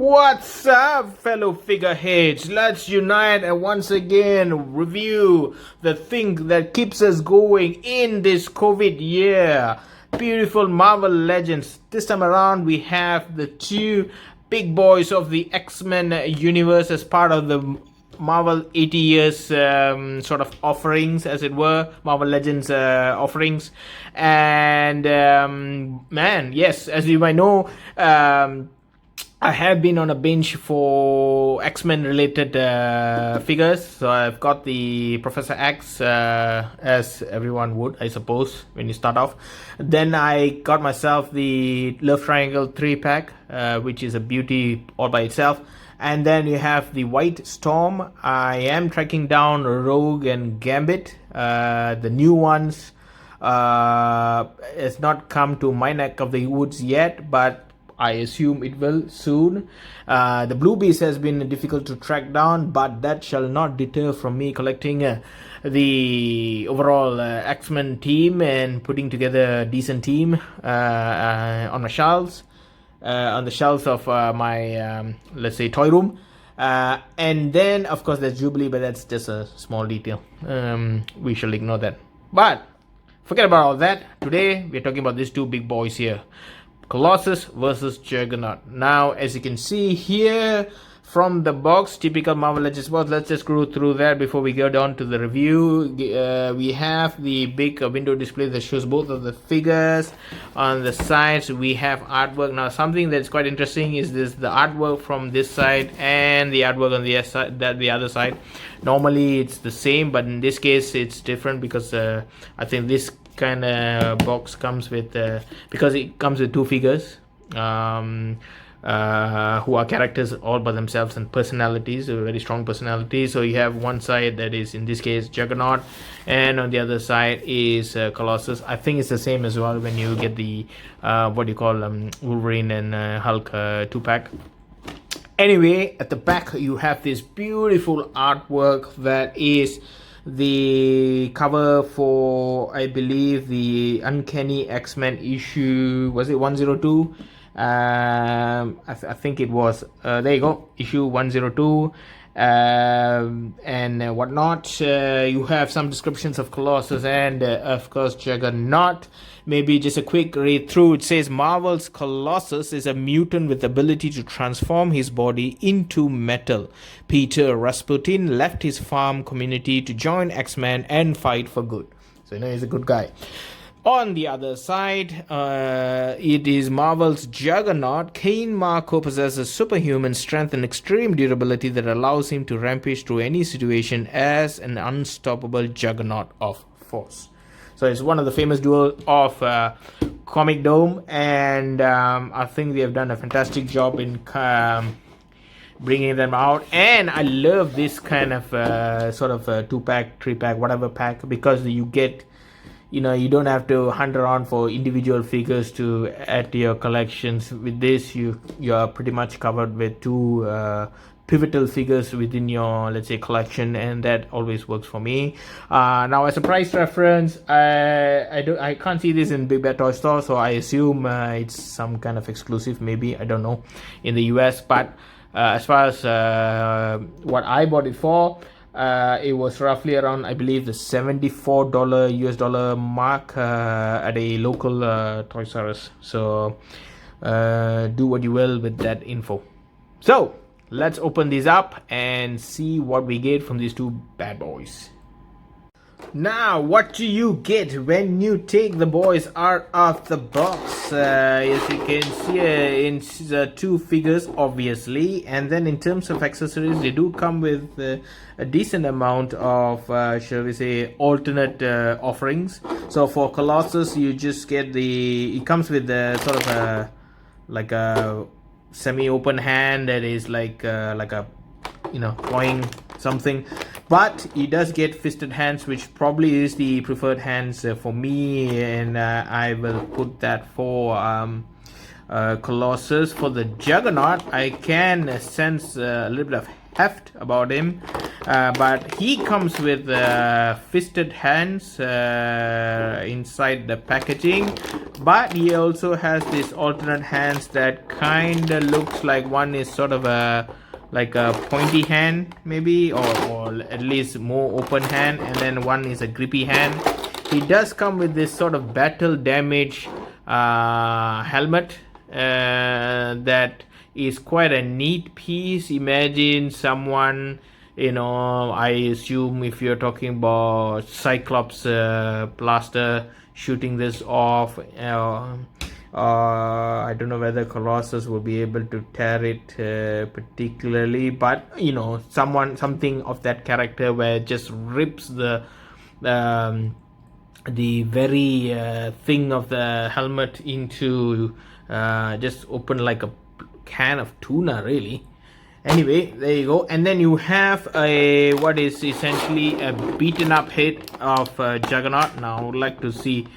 What's up, fellow figureheads? Let's unite and once again review the thing that keeps us going in this COVID year. Beautiful Marvel Legends. This time around, we have the two big boys of the X-Men universe as part of the Marvel 80 years sort of offerings, as it were, Marvel Legends offerings. And man, yes, as you might know, I have been on a binge for X-Men related figures. So I've got the Professor X, as everyone would, I suppose, when you start off. Then I got myself the Love Triangle 3-pack, which is a beauty all by itself. And then you have the White Storm. I am tracking down Rogue and Gambit. The new ones has not come to my neck of the woods yet, but I assume it will soon. The Blue Beast has been difficult to track down, but that shall not deter from me collecting the overall X-Men team and putting together a decent team on my shelves. On the shelves of my let's say toy room, and then of course there's Jubilee, but that's just a small detail. We shall ignore that, but forget about all that. Today we're talking about these two big boys here, Colossus versus Juggernaut. Now, as you can see here from the box, typical Marvel Legends box. Let's just go through that before we go down to the review. We have the big window display that shows both of the figures. On the sides we have artwork. Now, something that's quite interesting is the artwork from this side and the artwork on the other side. Normally it's the same, but in this case it's different because I think this kind of box comes with because it comes with two figures who are characters all by themselves and personalities, very strong personalities. So you have one side that is in this case Juggernaut, and on the other side is Colossus. I think it's the same as well when you get the what do you call Wolverine and Hulk 2-pack. Anyway, at the back you have this beautiful artwork that is the cover for, I believe, the Uncanny X-Men issue. Was it 102? I think it was. There you go, issue 102. And whatnot. You have some descriptions of Colossus and of course Juggernaut. Maybe just a quick read through. It says Marvel's Colossus is a mutant with the ability to transform his body into metal. Peter Rasputin left his farm community to join X-Men and fight for good. So you know he's a good guy. On the other side, it is Marvel's Juggernaut. Kane Marco possesses superhuman strength and extreme durability that allows him to rampage through any situation as an unstoppable juggernaut of force. So it's one of the famous duo of Comic Dome, and I think they have done a fantastic job in bringing them out. And I love this kind of sort of 2-pack, 3-pack, whatever pack, because you get, you know, you don't have to hunt around for individual figures to add to your collections. With this, you are pretty much covered with two pivotal figures within your, let's say, collection, and that always works for me. Now, as a price reference, I can't see this in Big Bad Toy Store, so I assume it's some kind of exclusive, maybe, I don't know, in the US. But as far as what I bought it for, it was roughly around, I believe, the $74 US dollar mark at a local Toys R Us. So do what you will with that info. So let's open these up and see what we get from these two bad boys. Now, what do you get when you take the boys out of the box? As you can see, it's two figures, obviously, and then in terms of accessories, they do come with a decent amount of, shall we say, alternate offerings. So for Colossus, you just get it comes with the sort of like a semi-open hand that is like a, you know, clawing something, but he does get fisted hands, which probably is the preferred hands for me, and I will put that for Colossus. For the Juggernaut, I can sense a little bit of heft about him. but he comes with fisted hands inside the packaging, but he also has this alternate hands that kind of looks like one is sort of a like a pointy hand maybe, or at least more open hand, and then one is a grippy hand. He does come with this sort of battle damage helmet that is quite a neat piece. Imagine someone, I assume if you're talking about Cyclops blaster, shooting this off. I don't know whether Colossus will be able to tear it particularly, but something of that character where it just rips the very thing of the helmet into just open like a can of tuna, really. Anyway, there you go. And then you have a what is essentially a beaten up head of Juggernaut. Now I would like to see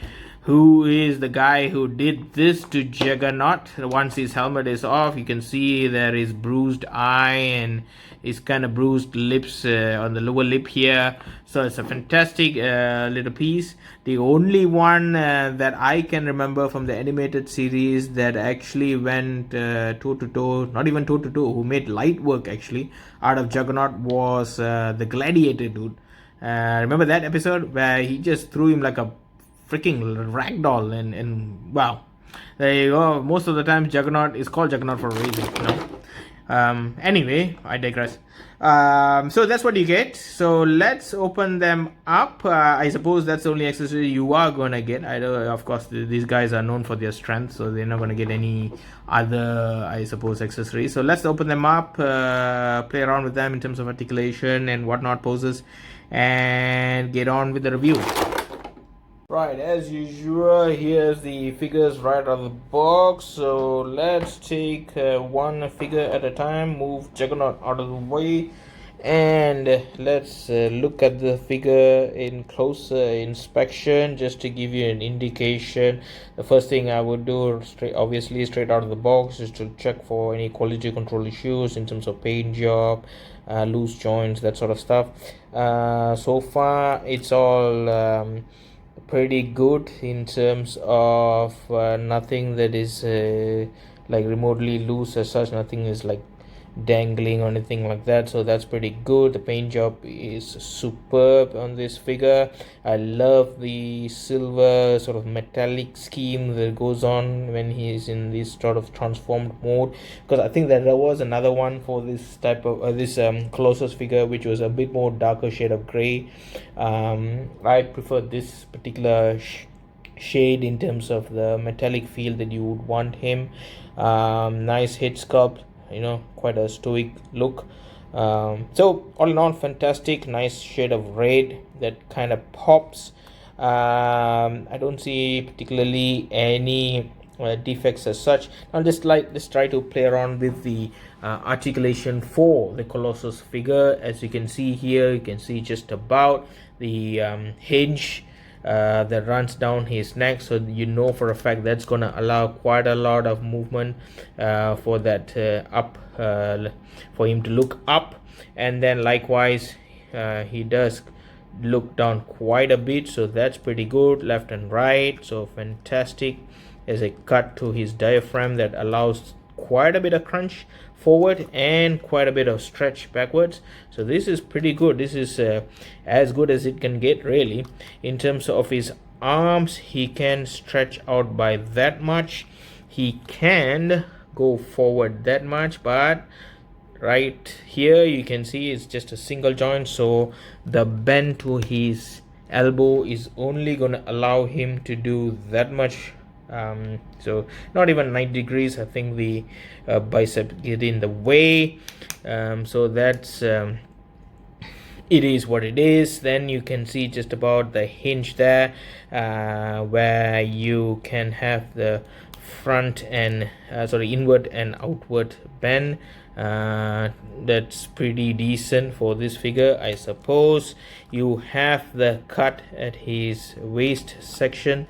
who is the guy who did this to Juggernaut. Once his helmet is off, you can see there is bruised eye and his kind of bruised lips on the lower lip here. So it's a fantastic little piece. The only one that I can remember from the animated series that actually went toe to toe, not even toe to toe, who made light work actually out of Juggernaut was the Gladiator dude. Remember that episode where he just threw him like a freaking ragdoll, and wow, there you go. Most of the time Juggernaut is called Juggernaut for a reason, anyway, I digress. So that's what you get. So let's open them up. I suppose that's the only accessory you are gonna get. I know, of course, these guys are known for their strength, so they're not gonna get any other, I suppose, accessories. So let's open them up, play around with them in terms of articulation and whatnot, poses, and get on with the review. Right, as usual, here's the figures right out of the box. So let's take one figure at a time, move Juggernaut out of the way, and let's look at the figure in closer inspection just to give you an indication. The first thing I would do straight out of the box is to check for any quality control issues in terms of paint job, loose joints, that sort of stuff. So far it's all pretty good in terms of nothing that is like remotely loose as such. Nothing is like dangling or anything like that, so that's pretty good. The paint job is superb on this figure. I love the silver sort of metallic scheme that goes on when he is in this sort of transformed mode, because I think that there was another one for this type of this Colossus figure which was a bit more darker shade of gray. I prefer this particular shade in terms of the metallic feel that you would want him. Nice head sculpt, quite a stoic look. So all in all, fantastic. Nice shade of red that kind of pops. I don't see particularly any defects as such. Now let's try to play around with the articulation for the Colossus figure. As you can see here, you can see just about the hinge that runs down his neck, so for a fact that's going to allow quite a lot of movement for that up, for him to look up, and then likewise he does look down quite a bit, so that's pretty good, left and right. So fantastic. There's a cut to his diaphragm that allows quite a bit of crunch forward and quite a bit of stretch backwards. So this is pretty good. This is as good as it can get, really. In terms of his arms, he can stretch out by that much, he can go forward that much, but right here you can see it's just a single joint, so the bend to his elbow is only going to allow him to do that much. So not even 90 degrees. I think the bicep get in the way. So that's it is what it is. Then you can see just about the hinge there, where you can have the front and inward and outward bend. That's pretty decent for this figure, I suppose. You have the cut at his waist section.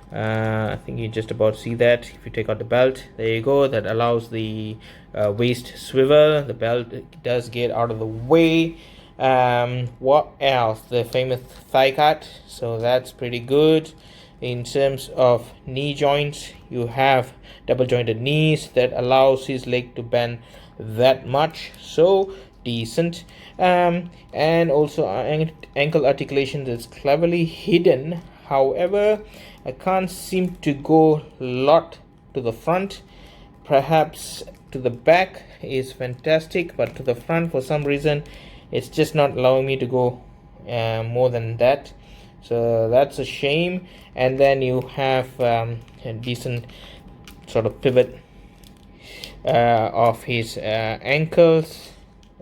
I think you just about see that if you take out the belt. There you go. That allows the waist swivel. The belt does get out of the way. What else? The famous thigh cut, so that's pretty good. In terms of knee joints, you have double jointed knees that allows his leg to bend that much, so decent. And also ankle articulation that's cleverly hidden. However, I can't seem to go a lot to the front. Perhaps to the back is fantastic, but to the front for some reason it's just not allowing me to go more than that, so that's a shame. And then you have a decent sort of pivot of his ankles,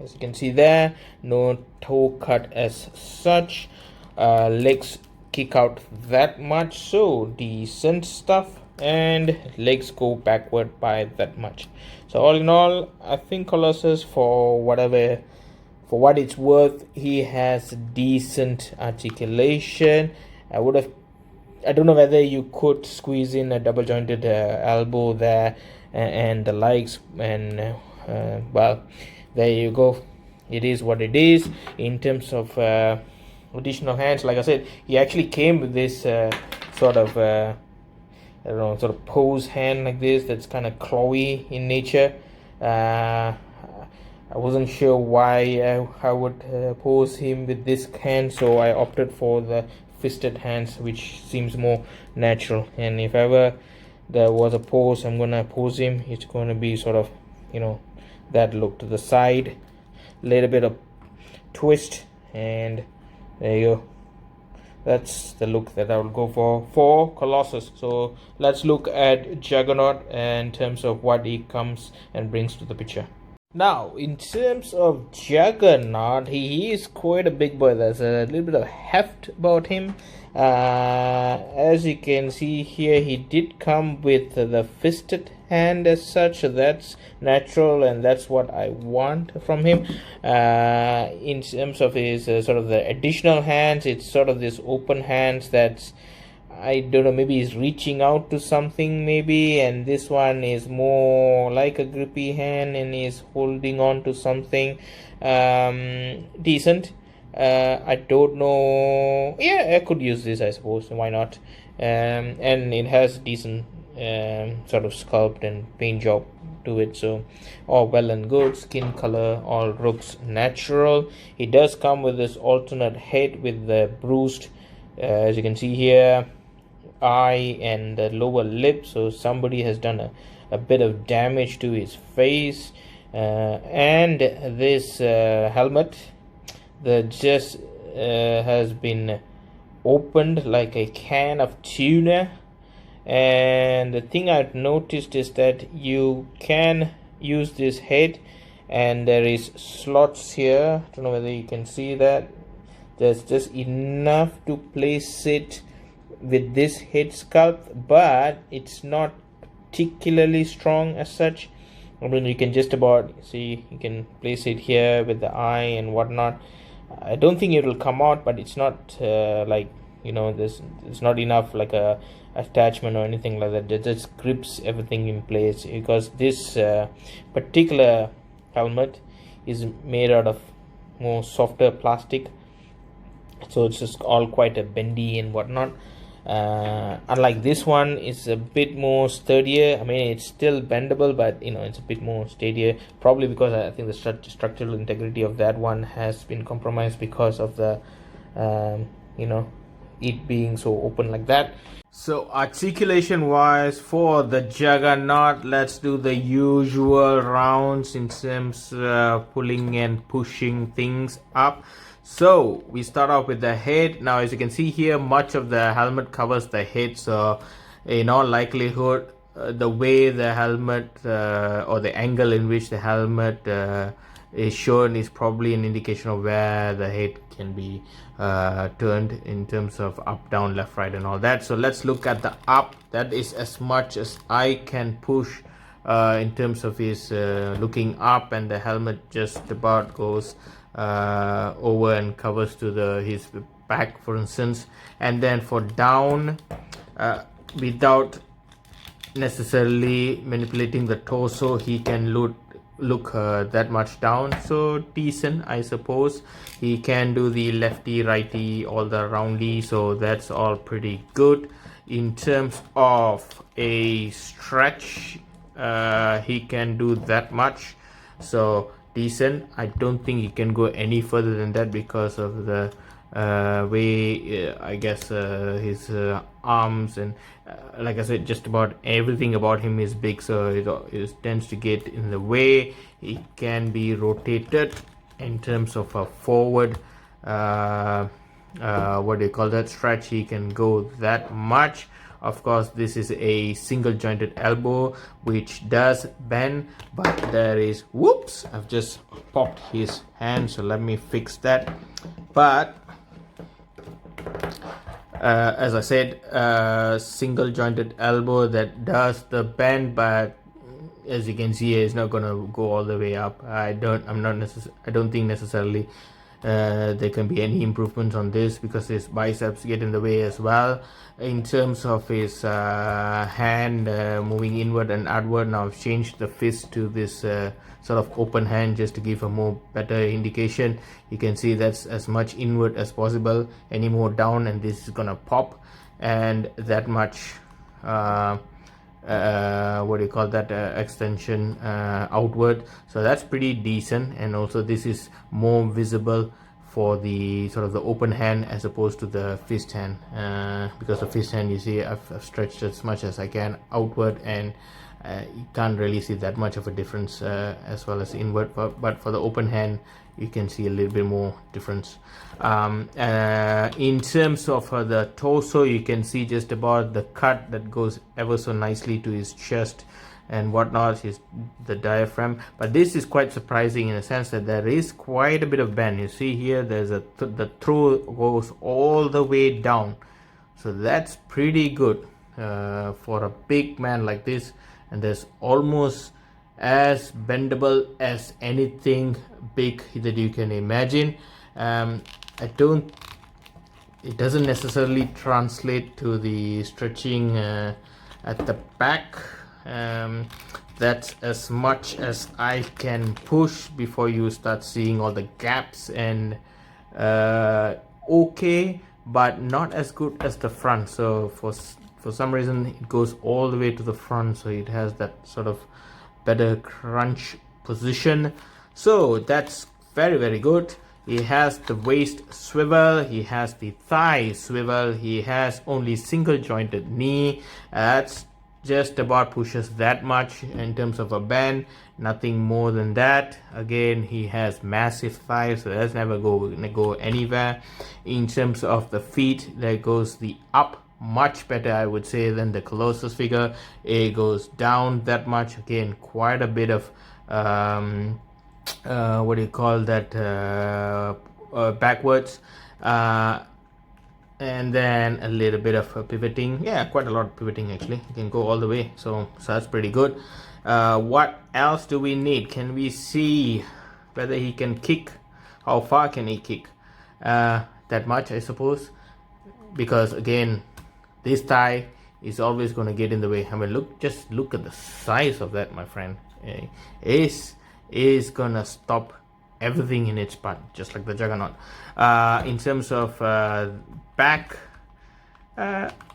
as you can see there. No toe cut as such. Legs kick out that much, so decent stuff. And legs go backward by that much. So all in all, I think Colossus, for what it's worth, he has decent articulation. I don't know whether you could squeeze in a double jointed elbow there and the legs, and well, there you go. It is what it is. In terms of additional hands, like I said, he actually came with this sort of I don't know, sort of pose hand like this that's kind of clawy in nature. I wasn't sure why I would pose him with this hand, so I opted for the fisted hands, which seems more natural. And if ever there was a pose I'm gonna pose him, it's going to be sort of, you know, that look to the side, little bit of twist, and there you go. That's the look that I will go for Colossus. So let's look at Juggernaut in terms of what he comes and brings to the picture. Now, in terms of Juggernaut, he is quite a big boy. There's a little bit of heft about him. As you can see here, he did come with the fisted hand as such, so that's natural and that's what I want from him. In terms of his sort of the additional hands, it's sort of this open hands that's, I don't know, maybe he's reaching out to something maybe, and this one is more like a grippy hand and he's holding on to something. Decent. I don't know, yeah, I could use this, I suppose, why not. And it has decent sort of sculpt and paint job to it, so all well and good. Skin color all looks natural. It does come with this alternate head with the bruised, as you can see here, eye and the lower lip, so somebody has done a bit of damage to his face. And this helmet that just has been opened like a can of tuna. And the thing I've noticed is that you can use this head, and there is slots here. I don't know whether you can see that. There's just enough to place it with this head sculpt, but it's not particularly strong as such. I mean, you can just about see, you can place it here with the eye and whatnot. I don't think it will come out, but it's not like, you know, it's not enough like a attachment or anything like that. It just grips everything in place, because this particular helmet is made out of more softer plastic, so it's just all quite a bendy and whatnot. Unlike this one, is a bit more sturdier. I mean, it's still bendable, but you know, it's a bit more steadier, probably because I think the structural integrity of that one has been compromised because of the you know, it being so open like that. So articulation wise for the Juggernaut, let's do the usual rounds in terms of pulling and pushing things up. So we start off with the head. Now, as you can see here, much of the helmet covers the head, so in all likelihood the way the helmet or the angle in which the helmet is shown is probably an indication of where the head can be turned in terms of up, down, left, right and all that. So let's look at the up. That is as much as I can push in terms of his looking up, and the helmet just about goes over and covers to his back, for instance. And then for down, without necessarily manipulating the torso, he can look that much down, so decent, I suppose. He can do the lefty righty, all the roundy, so that's all pretty good. In terms of a stretch, he can do that much, so decent. I don't think he can go any further than that because of the way I guess his arms and like I said, just about everything about him is big, so it tends to get in the way. He can be rotated in terms of a forward what do you call that, stretch. He can go that much. Of course, this is a single jointed elbow which does bend, but there is, whoops, I've just popped his hand, so let me fix that. But as I said, single jointed elbow that does the bend, but as you can see, it's not gonna go all the way up. I don't think necessarily there can be any improvements on this because his biceps get in the way as well. In terms of his hand moving inward and outward, now I've changed the fist to this sort of open hand just to give a more better indication. You can see that's as much inward as possible. Any more down and this is gonna pop, and that much what do you call that, extension outward, so that's pretty decent. And also this is more visible for the sort of the open hand as opposed to the fist hand, because the fist hand, you see, I've stretched as much as I can outward, and you can't really see that much of a difference as well as inward, but for the open hand you can see a little bit more difference. In terms of the torso, you can see just about the cut that goes ever so nicely to his chest and whatnot, is the diaphragm. But this is quite surprising in a sense that there is quite a bit of bend. You see here, there's the throw goes all the way down, so that's pretty good for a big man like this, and there's almost as bendable as anything big that you can imagine. It doesn't necessarily translate to the stretching at the back. That's as much as I can push before you start seeing all the gaps, and okay, but not as good as the front. So for some reason it goes all the way to the front, so it has that sort of better crunch position, so that's very, very good. He has the waist swivel, he has the thigh swivel, he has only single jointed knee. That's just about pushes that much in terms of a bend, nothing more than that. Again, he has massive thighs, so that's never gonna go anywhere. In terms of the feet, there goes the up much better, I would say, than the Colossus figure. It goes down that much. Again, quite a bit of what do you call that, backwards, and then a little bit of pivoting. Yeah, quite a lot of pivoting actually. You can go all the way, so that's pretty good. What else do we need? Can we see whether he can kick? How far can he kick? That much, I suppose, because again, this thigh is always going to get in the way. I mean, just look at the size of that, my friend. Is gonna stop everything in its path, just like the Juggernaut. In terms of back,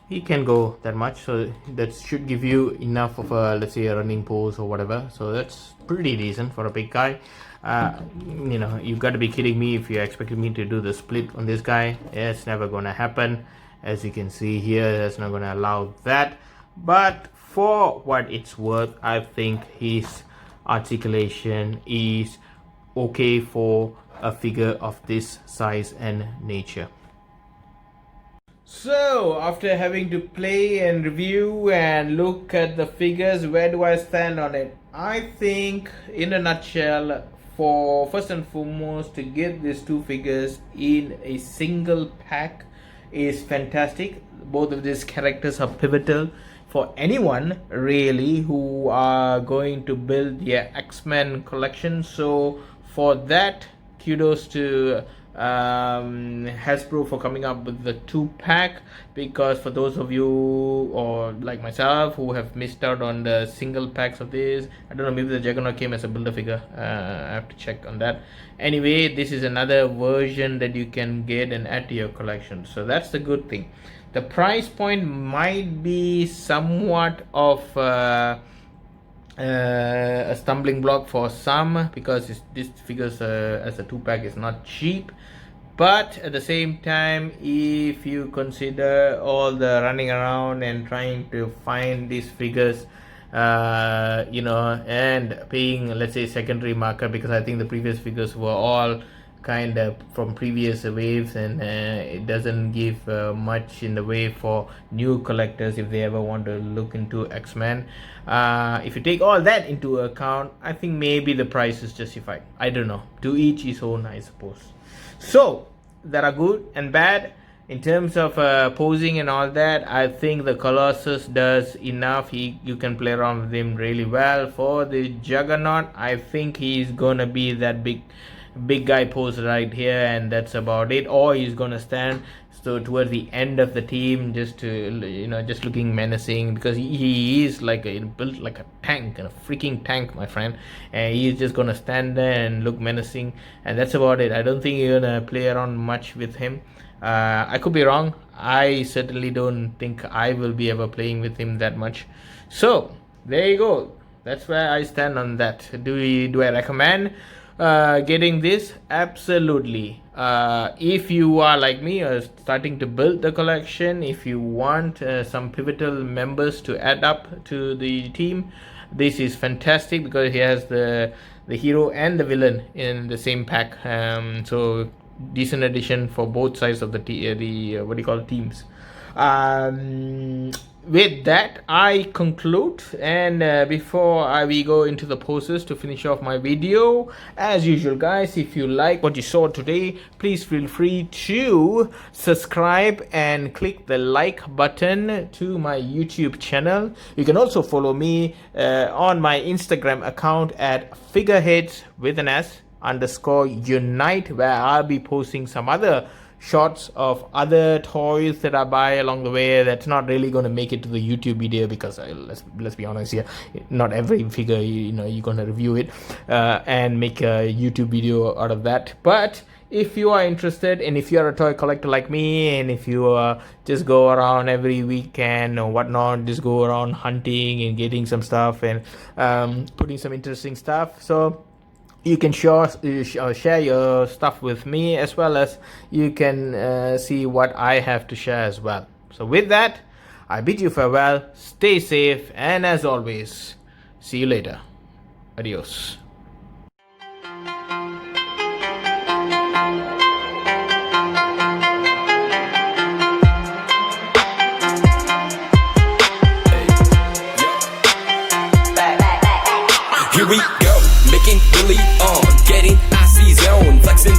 he can go that much, so that should give you enough of a, let's say, a running pose or whatever. So that's pretty decent for a big guy. You know, you've got to be kidding me if you're expecting me to do the split on this guy. It's never gonna happen. As you can see here, that's not gonna allow that. But for what it's worth, I think his articulation is okay for a figure of this size and nature. So after having to play and review and look at the figures, where do I stand on it? I think, in a nutshell, for first and foremost, to get these two figures in a single pack is fantastic. Both of these characters are pivotal for anyone really who are going to build their X-Men collection. So for that, kudos to Hasbro for coming up with the 2-pack, because for those of you or like myself who have missed out on the single packs of this, I don't know, maybe the Juggernaut came as a builder figure. I have to check on that. Anyway, this is another version that you can get and add to your collection, so that's the good thing. The price point might be somewhat of a stumbling block for some, because this figures as a 2-pack is not cheap. But at the same time, if you consider all the running around and trying to find these figures, and paying, let's say, secondary market, because I think the previous figures were all kind of from previous waves, and it doesn't give much in the way for new collectors if they ever want to look into X-Men. If you take all that into account, I think maybe the price is justified. I don't know, to each his own, I suppose. So there are good and bad. In terms of posing and all that, I think the Colossus does enough. You can play around with him really well. For the Juggernaut, I think he's gonna be that big guy pose right here, and that's about it. Or he's gonna stand towards the end of the team, just to just looking menacing, because he is like built like a tank, and a freaking tank, my friend, and he's just gonna stand there and look menacing, and that's about it. I don't think you're gonna play around much with him. I could be wrong. I certainly don't think I will be ever playing with him that much. So there you go. That's where I stand on that. Do I recommend getting this? Absolutely. If you are like me, starting to build the collection, if you want some pivotal members to add up to the team, this is fantastic, because he has the hero and the villain in the same pack. So decent addition for both sides of the teams. With that, I conclude, and before we go into the poses to finish off my video, as usual guys, if you like what you saw today, please feel free to subscribe and click the like button to my YouTube channel. You can also follow me on my Instagram account at figureheads with an S _unite, where I'll be posting some other shots of other toys that I buy along the way that's not really going to make it to the YouTube video, because let's be honest here, not every figure you're going to review it and make a YouTube video out of that. But if you are interested, and if you are a toy collector like me, and if you just go around every weekend or whatnot, just go around hunting and getting some stuff and putting some interesting stuff, so you can share your stuff with me, as well as you can see what I have to share as well. So with that, I bid you farewell, stay safe, and as always, see you later. Adios. Here we go, making really on, getting icy zone, flexing,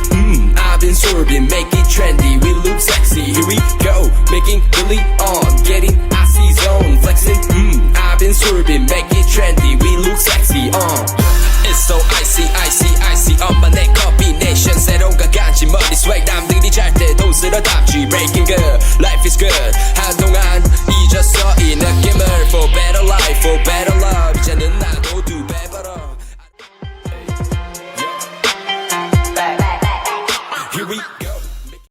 I've been swerving, make it trendy, we look sexy. Here we go, making really on, getting icy zone, flexing, I've been swerving, make it trendy, we look sexy. It's so icy, icy, icy, 엄마 내 combination, 새로운 것 같지 머리 swag, 남들이 잘 때도 쓸어 담지, breaking good, life is good,